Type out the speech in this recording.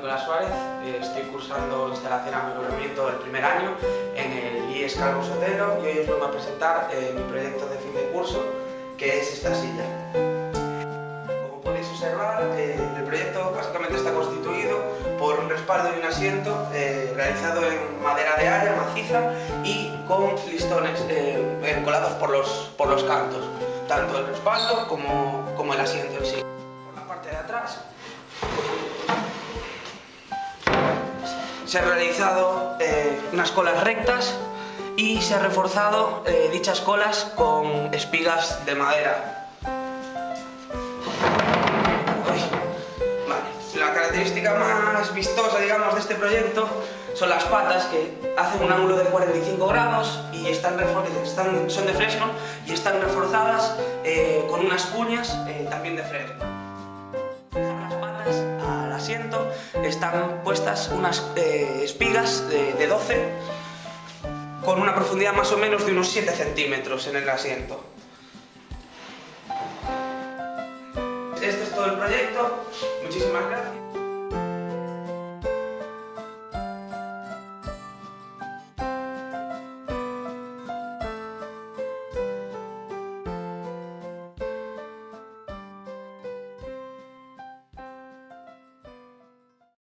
Nicolás Suárez, estoy cursando instalación y mejoramiento del primer año en el IES Calvo Sotelo y hoy os vengo a presentar mi proyecto de fin de curso, que es esta silla. Como podéis observar, el proyecto básicamente está constituido por un respaldo y un asiento realizado en madera de haya maciza y con listones colados por los cantos, tanto el respaldo como el asiento en sí. Por la parte de atrás se han realizado unas colas rectas y se ha reforzado dichas colas con espigas de madera. La característica más vistosa, digamos, de este proyecto son las patas, que hacen un ángulo de 45 grados y son de fresno y están reforzadas con unas cuñas también de fresno. Las patas al asiento están puestas unas espigas de 12 con una profundidad más o menos de unos 7 centímetros en el asiento. Este es todo el proyecto. Muchísimas gracias.